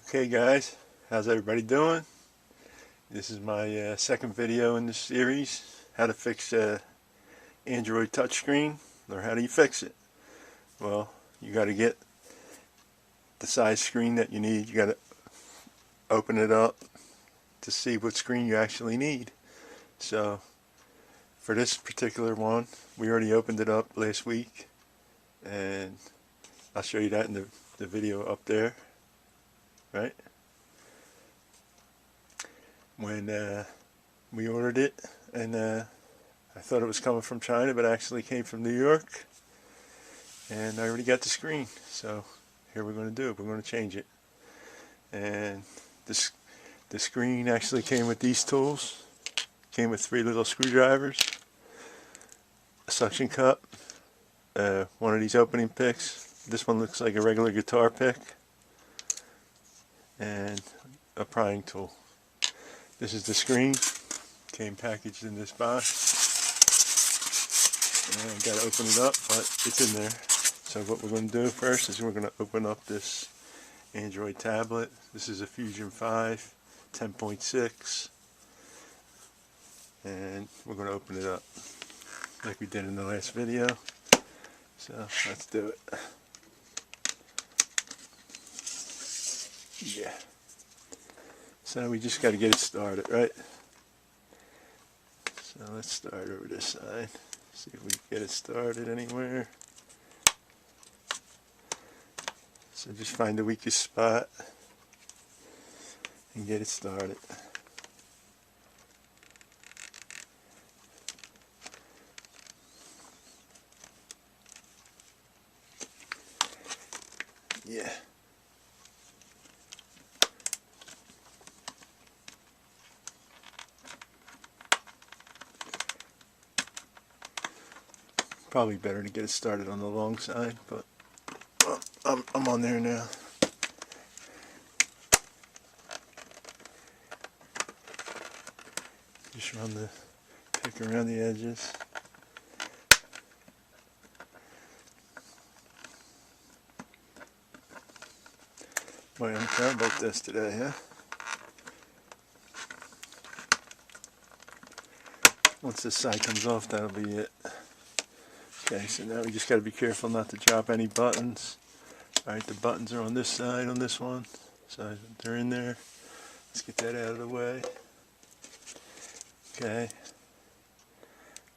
Okay guys, how's everybody doing? This is my second video in this series, how to fix Android touchscreen, or how do you fix it? Well, you got to get the size screen that you need. You got to open it up to see what screen you actually need. So for this particular one, we already opened it up last week, and I'll show you that in the video up there, right? When we ordered it, and I thought it was coming from China, but it actually came from New York, and I already got the screen. So here we're going to do it. We're going to change it, and the screen actually came with these tools. Came with 3 little screwdrivers, a suction cup, one of these opening picks. This one looks like a regular guitar pick, and a prying tool. This is the screen. Came packaged in this box. And I gotta open it up, but it's in there. So what we're going to do first is we're going to open up this Android tablet. This is a Fusion5 10.6. And we're going to open it up like we did in the last video. So let's do it. Yeah. So we just got to get it started, right? So let's start over this side. See if we can get it started anywhere. So just find the weakest spot and get it started. Yeah. Probably better to get it started on the long side, but well, I'm on there now. Just run the pick around the edges. Boy, I'm proud about this today, huh? Once this side comes off, that'll be it. Okay, so now we just got to be careful not to drop any buttons. Alright, the buttons are on this side, on this one. So they're in there. Let's get that out of the way. Okay.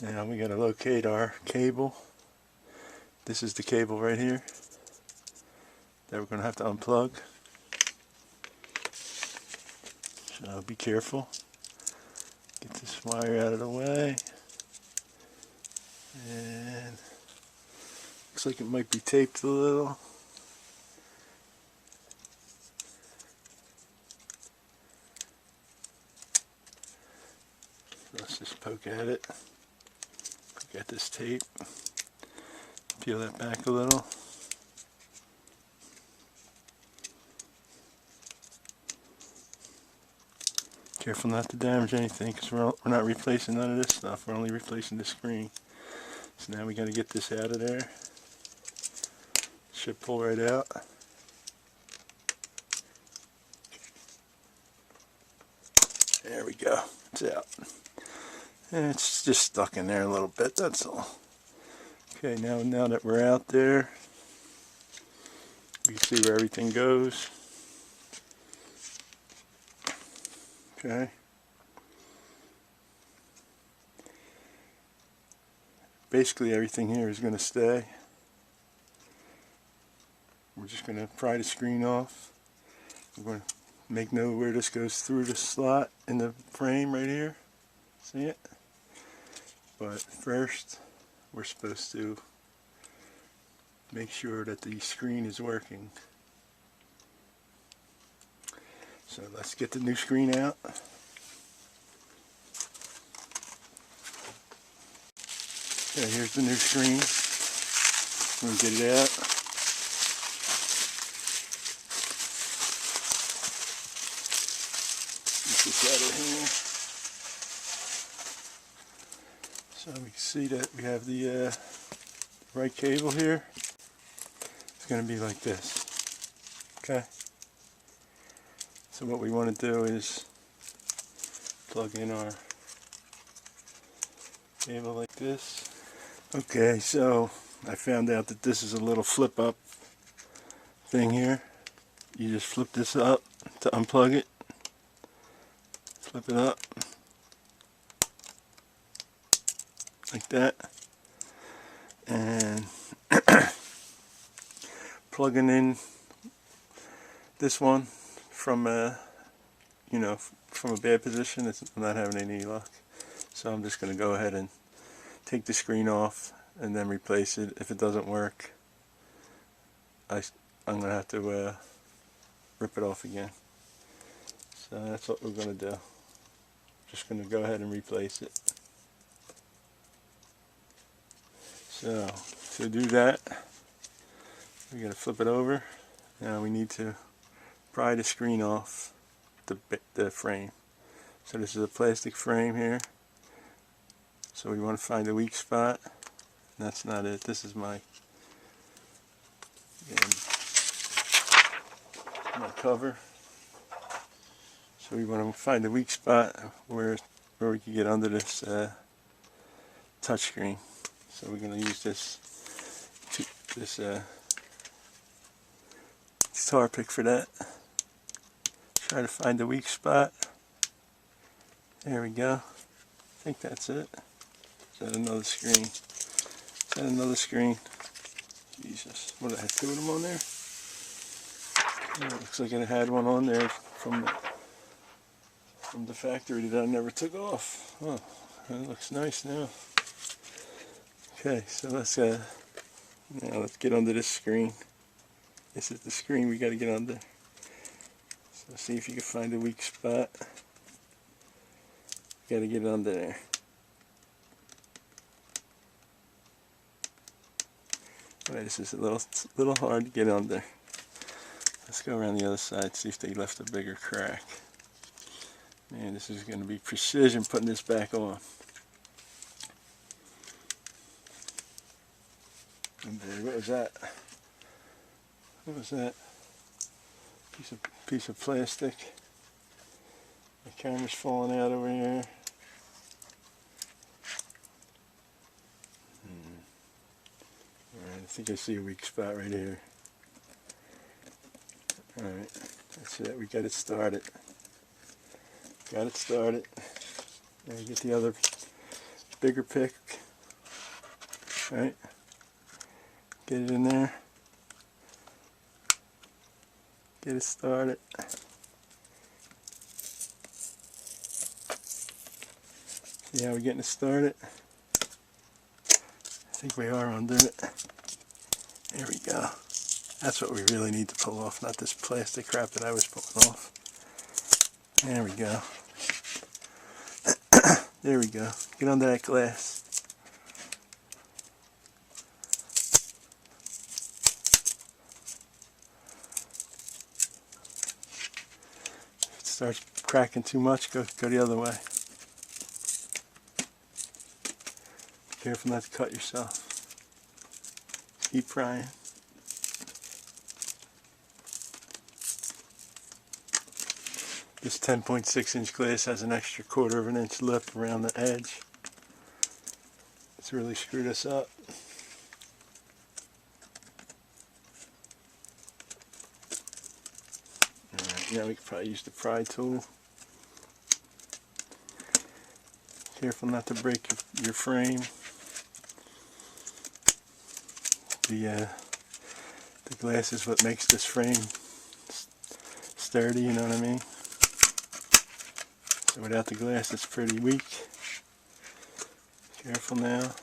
Now we got to locate our cable. This is the cable right here that we're going to have to unplug. So be careful. Get this wire out of the way. And looks like it might be taped a little. Let's just poke at it. Poke at this tape. Peel that back a little. Careful not to damage anything, because we're not replacing none of this stuff. We're only replacing the screen. So now we got to get this out of there. Should pull right out. There we go. It's out. And it's just stuck in there a little bit, that's all. Okay, now that we're out there, we can see where everything goes. Okay. Basically everything here is going to stay. We're just going to pry the screen off. We're going to make note where this goes through the slot in the frame right here. See it? But first, we're supposed to make sure that the screen is working. So let's get the new screen out. Okay, here's the new screen. We'll get it out. Get this out of here. So we can see that we have the right cable here. It's going to be like this. Okay. So what we want to do is plug in our cable like this. Okay, so I found out that this is a little flip up thing here. You just flip this up to unplug it. Flip it up like that, and plugging in this one from from a bad position, I'm not having any luck. So I'm just going to go ahead and take the screen off and then replace it. If it doesn't work, I'm going to have to rip it off again. So that's what we're going to do. Just going to go ahead and replace it. So to do that, we got to flip it over. Now we need to pry the screen off the frame. So this is a plastic frame here. So we want to find the weak spot. That's not it. This is my cover. So we want to find the weak spot where we can get under this touch screen. So we're going to use this guitar pick for that. Try to find the weak spot. There we go. I think that's it. Is that another screen? Is that another screen? Jesus. What, I had two of them on there? Oh, looks like I had one on there from the factory that I never took off. Oh, that looks nice now. Okay, so now let's get under this screen. This is the screen we got to get under. So see if you can find a weak spot. Got to get it under there. Alright, this is a little hard to get under. Let's go around the other side, see if they left a bigger crack. Man, this is going to be precision putting this back on. And what was that? What was that? Piece of plastic. My camera's falling out over here. Alright, I think I see a weak spot right here. Alright, that's it. We got it started. Got it started. Now you get the other bigger pick. Alright. Get it in there. Get it started. See how we're getting it started? I think we are under it. There we go. That's what we really need to pull off, not this plastic crap that I was pulling off. There we go. There we go. Get under that glass. If it starts cracking too much, go the other way. Be careful not to cut yourself. Keep prying. This 10.6 inch glass has an extra 1/4 of an inch lip around the edge. It's really screwed us up. Alright, now we can probably use the pry tool. Careful not to break your frame. The glass is what makes this frame sturdy, you know what I mean? So without the glass it's pretty weak. Careful now.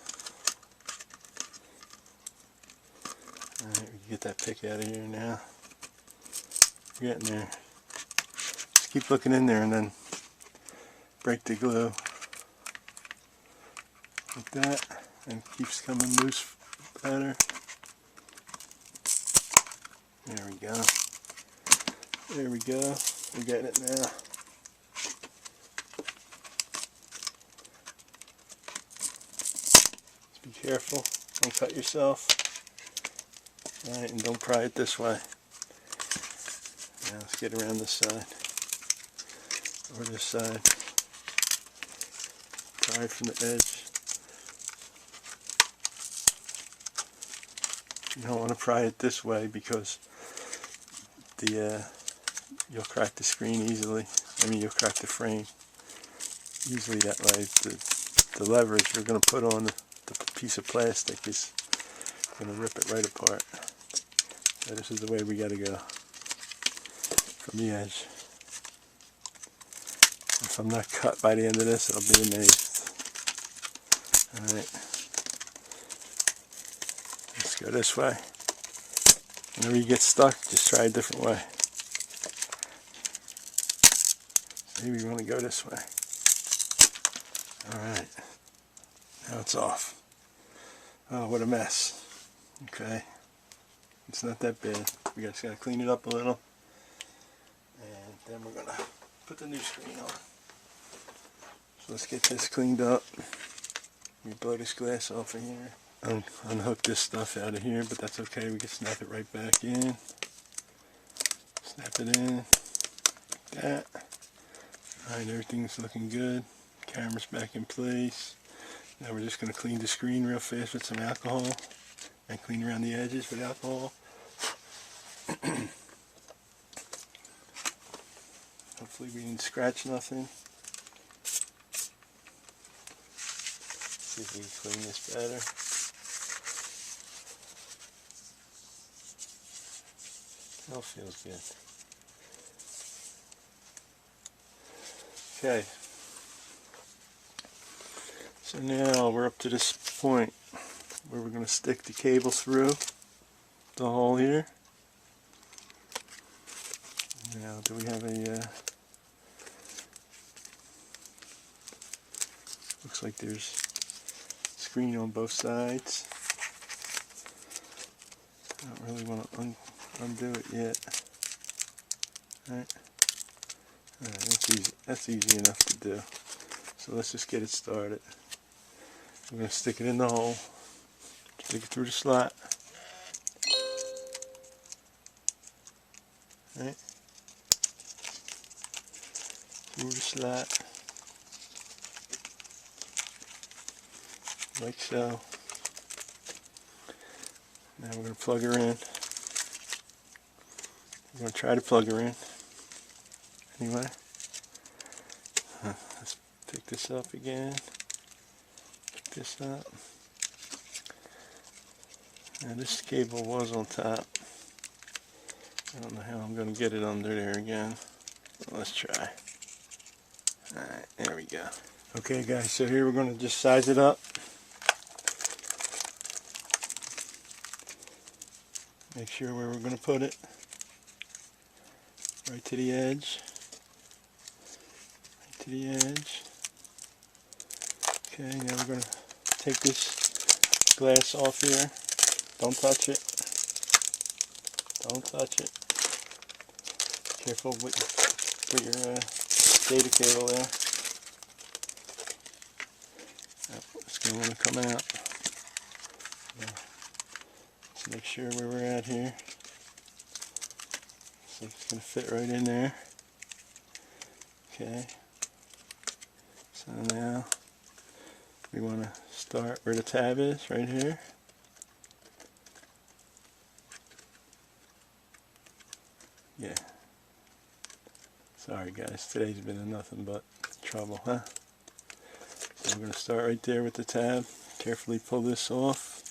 Alright, we can get that pick out of here now. We're getting there. Just keep looking in there and then break the glue. Like that. And it keeps coming loose better. There we go. There we go. We're getting it now. Just be careful. Don't cut yourself. Alright, and don't pry it this way. Now let's get around this side. or this side. Pry it from the edge. You don't want to pry it this way because you'll crack the screen easily. I mean, you'll crack the frame easily that way. The leverage you're going to put on the piece of plastic is going to rip it right apart. So this is the way we got to go from the edge. If I'm not cut by the end of this, I'll be amazed. Alright. Let's go this way. Whenever you get stuck, just try a different way. Maybe we want to go this way. Alright. Now it's off. Oh, what a mess. Okay. It's not that bad. We just got to clean it up a little. And then we're going to put the new screen on. So let's get this cleaned up. We blow this glass off of here. Unhook this stuff out of here, but that's okay. We can snap it right back in. Snap it in. Like that. Alright, everything's looking good. Camera's back in place. Now we're just going to clean the screen real fast with some alcohol. And clean around the edges with alcohol. Hopefully we didn't scratch nothing. See if we can clean this better. That feels good. Okay. So now we're up to this point where we're going to stick the cable through the hole here. Now, do we have a looks like there's screen on both sides. I don't really want to undo it yet. Alright. That's easy enough to do. So let's just get it started. We're going to stick it in the hole. Stick it through the slot. Right. Through the slot. Like so. Now we're going to plug her in. We're going to try to plug her in. Anyway. Let's pick this up again. Pick this up. Now this cable was on top. I don't know how I'm going to get it under there again. But let's try. Alright, there we go. Okay guys, so here we're going to just size it up. Make sure where we're going to put it. Right to the edge. Right to the edge. Okay, now we're going to take this glass off here. Don't touch it. Don't touch it. Careful with your data cable there. It's going to want to come out. Let's make sure where we're at here. So it's going to fit right in there. Okay. So now we want to start where the tab is, right here. Yeah. Sorry guys, today's been nothing but trouble, huh? So we're going to start right there with the tab. Carefully pull this off.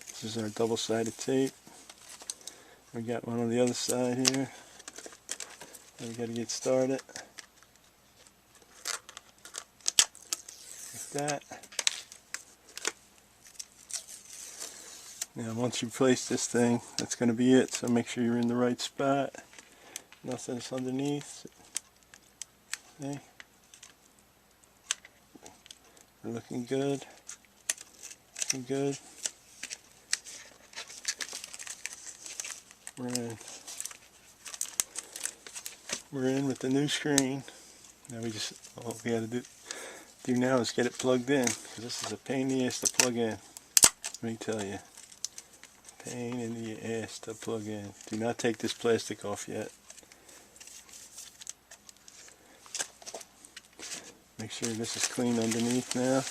This is our double-sided tape. We got one on the other side here. Now we got to get started. Like that. Now once you place this thing, that's going to be it. So make sure you're in the right spot. Nothing's underneath. Okay. We're looking good. Looking good. We're in with the new screen. Now we just, all we got to do now is get it plugged in, because this is a pain in the ass to plug in. Let me tell you. Pain in the ass to plug in. Do not take this plastic off yet. Make sure this is clean underneath now.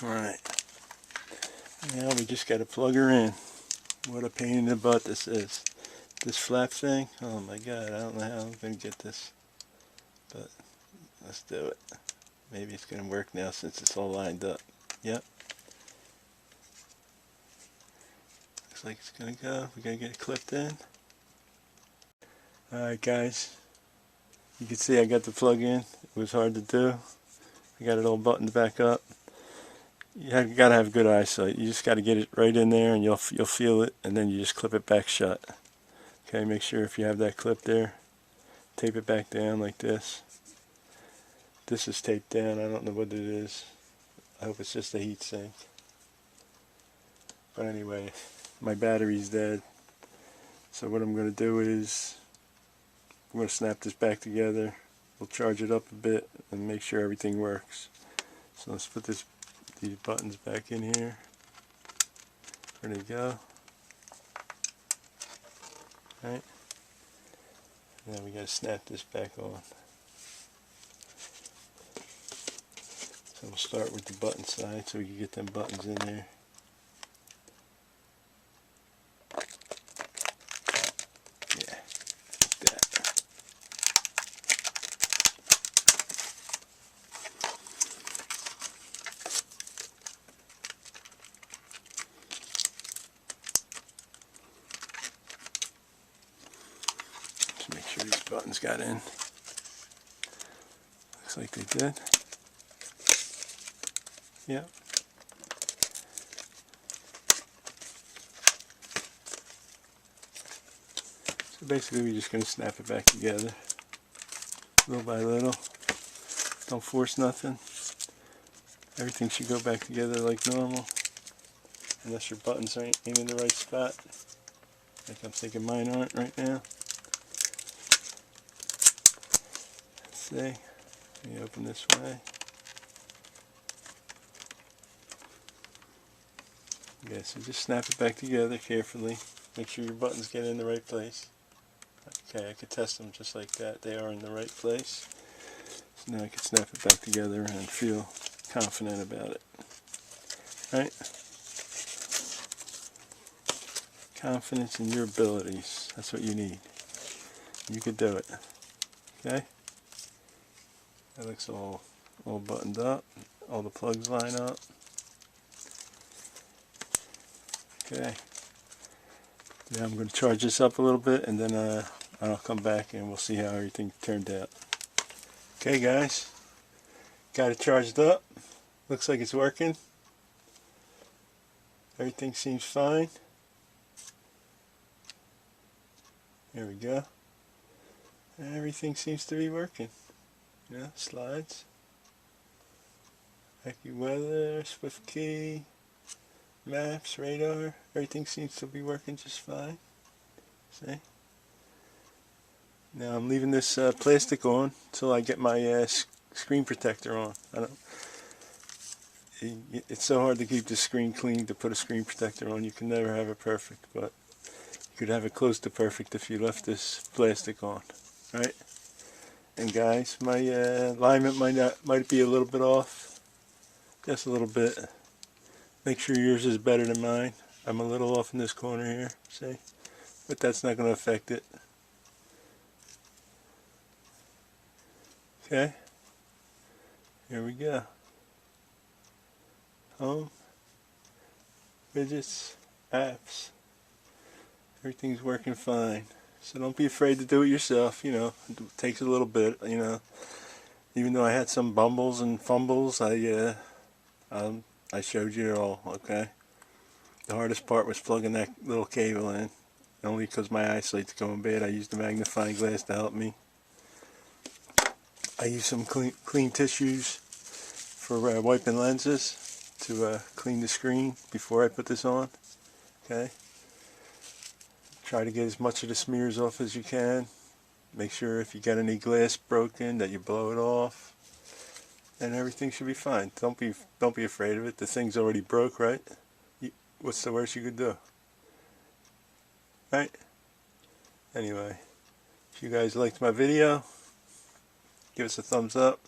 Alright, now we just got to plug her in. What a pain in the butt this is. This flap thing, oh my god, I don't know how I'm going to get this, but let's do it. Maybe it's going to work now since it's all lined up. Yep. Looks like it's going to go. We got to get it clipped in. Alright guys, you can see I got the plug in. It was hard to do. I got it all buttoned back up. You got to have good eyesight. You just got to get it right in there and you'll feel it, and then you just clip it back shut. Okay, make sure if you have that clip there, tape it back down like this. This is taped down. I don't know what it is. I hope it's just a heat sink. But anyway, my battery's dead. So what I'm going to do is I'm going to snap this back together. We'll charge it up a bit and make sure everything works. So let's put these buttons back in here. There they go. Right. Now we got to snap this back on. So we'll start with the button side so we can get them buttons in there. Yeah, like that. Just make sure these buttons got in. Looks like they did. Yeah. So basically we're just going to snap it back together little by little. Don't force nothing. Everything should go back together like normal, unless your buttons ain't in the right spot. Like I'm thinking mine aren't right now. Let's see. Let me open this way. Yeah, so just snap it back together carefully. Make sure your buttons get in the right place. Okay, I could test them just like that. They are in the right place. So now I can snap it back together and feel confident about it. Right? Confidence in your abilities. That's what you need. You can do it. Okay? That looks all buttoned up. All the plugs line up. Okay. Now I'm going to charge this up a little bit, and then I'll come back and we'll see how everything turned out. Okay guys, got it charged up. Looks like it's working. Everything seems fine. There we go. Everything seems to be working. Yeah, slides. AccuWeather, Swift key. Maps, radar, everything seems to be working just fine. See? Now I'm leaving this plastic on until I get my screen protector on. It's so hard to keep the screen clean to put a screen protector on. You can never have it perfect, but you could have it close to perfect if you left this plastic on. Right? And guys, my alignment might be a little bit off. Just a little bit. Make sure yours is better than mine. I'm a little off in this corner here, see? But that's not going to affect it. Okay? Here we go. Home. Widgets. Apps. Everything's working fine. So don't be afraid to do it yourself. You know, it takes a little bit, you know. Even though I had some bumbles and fumbles, I showed you it all, okay? The hardest part was plugging that little cable in. Only because my eyesight's going bad, I used the magnifying glass to help me. I used some clean tissues for wiping lenses to clean the screen before I put this on, okay? Try to get as much of the smears off as you can. Make sure if you got any glass broken that you blow it off. And everything should be fine. Don't be afraid of it. The thing's already broke, right? What's the worst you could do? Right? Anyway, If you guys liked my video, give us a thumbs up.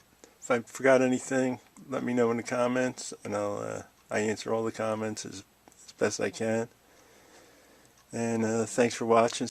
If I forgot anything, let me know in the comments, and I answer all the comments as best I can. And thanks for watching.